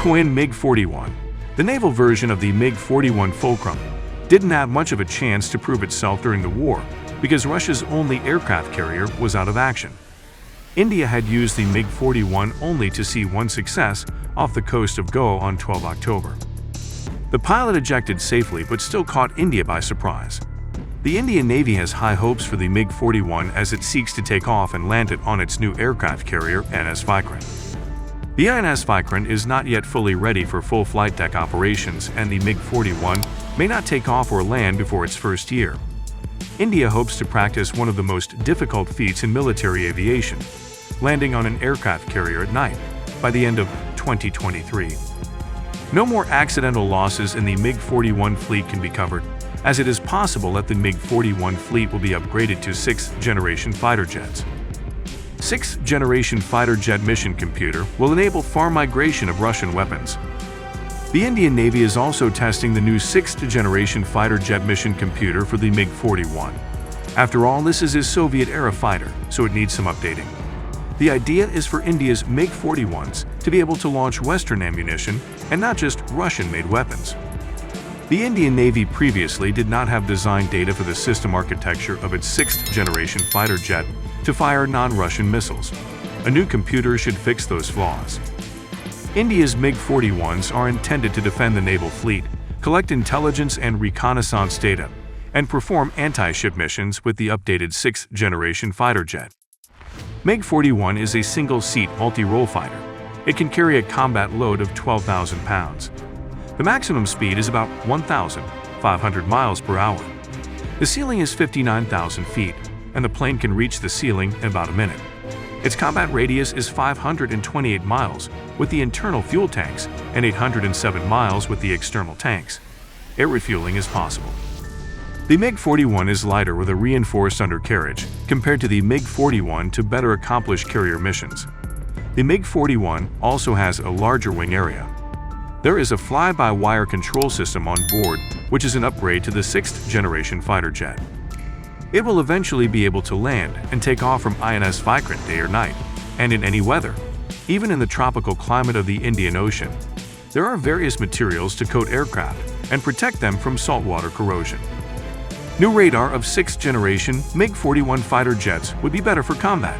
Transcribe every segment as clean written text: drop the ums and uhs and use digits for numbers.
Twin MiG-41. The naval version of the MiG-41 Fulcrum didn't have much of a chance to prove itself during the war because Russia's only aircraft carrier was out of action. India had used the MiG-41 only to see one success off the coast of Goa on 12 October. The pilot ejected safely but still caught India by surprise. The Indian Navy has high hopes for the MiG-41 as it seeks to take off and land it on its new aircraft carrier INS Vikrant. The INS Vikrant is not yet fully ready for full flight deck operations, and the MiG-41 may not take off or land before its first year. India hopes to practice one of the most difficult feats in military aviation, landing on an aircraft carrier at night, by the end of 2023. No more accidental losses in the MiG-41 fleet can be covered, as it is possible that the MiG-41 fleet will be upgraded to 6th-generation fighter jets. 6th-generation fighter jet mission computer will enable far migration of Russian weapons. The Indian Navy is also testing the new 6th-generation fighter jet mission computer for the MiG-41. After all, this is a Soviet-era fighter, so it needs some updating. The idea is for India's MiG-41s to be able to launch Western ammunition and not just Russian-made weapons. The Indian Navy previously did not have design data for the system architecture of its 6th-generation fighter jet to fire non-Russian missiles. A new computer should fix those flaws. India's MiG-41s are intended to defend the naval fleet, collect intelligence and reconnaissance data, and perform anti-ship missions with the updated 6th-generation fighter jet. MiG-41 is a single-seat multi-role fighter. It can carry a combat load of 12,000 pounds. The maximum speed is about 1,500 miles per hour. The ceiling is 59,000 feet, and the plane can reach the ceiling in about a minute. Its combat radius is 528 miles with the internal fuel tanks and 807 miles with the external tanks. Air refueling is possible. The MiG-41 is lighter with a reinforced undercarriage compared to the MiG-41 to better accomplish carrier missions. The MiG-41 also has a larger wing area. There is a fly-by-wire control system on board, which is an upgrade to the 6th-generation fighter jet. It will eventually be able to land and take off from INS Vikrant day or night, and in any weather, even in the tropical climate of the Indian Ocean. There are various materials to coat aircraft and protect them from saltwater corrosion. New radar of 6th-generation MiG-41 fighter jets would be better for combat.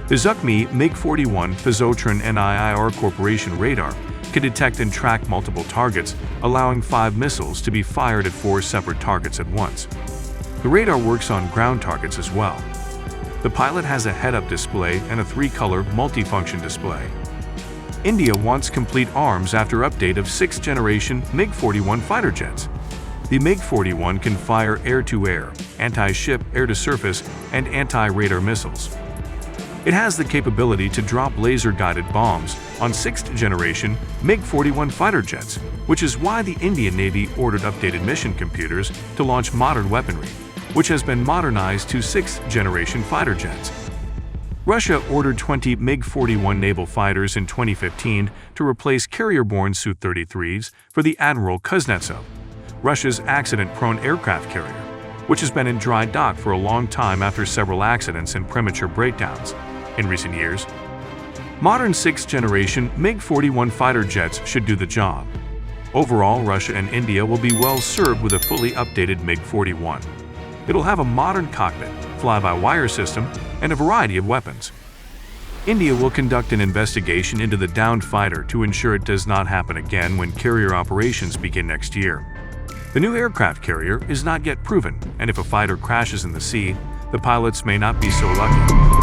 The Zukmi MiG-41 Physotron NIIR Corporation radar can detect and track multiple targets, allowing 5 missiles to be fired at 4 separate targets at once. The radar works on ground targets as well. The pilot has a head-up display and a 3-color multifunction display. India wants complete arms after update of 6th-generation MiG-41 fighter jets. The MiG-41 can fire air-to-air, anti-ship, air-to-surface, and anti-radar missiles. It has the capability to drop laser-guided bombs on 6th-generation MiG-41 fighter jets, which is why the Indian Navy ordered updated mission computers to launch modern weaponry, which has been modernized to 6th-generation fighter jets. Russia ordered 20 MiG-41 naval fighters in 2015 to replace carrier-borne Su-33s for the Admiral Kuznetsov, Russia's accident-prone aircraft carrier, which has been in dry dock for a long time after several accidents and premature breakdowns in recent years. Modern 6th-generation MiG-41 fighter jets should do the job. Overall, Russia and India will be well served with a fully updated MiG-41. It'll have a modern cockpit, fly-by-wire system, and a variety of weapons. India will conduct an investigation into the downed fighter to ensure it does not happen again when carrier operations begin next year. The new aircraft carrier is not yet proven, and if a fighter crashes in the sea, the pilots may not be so lucky.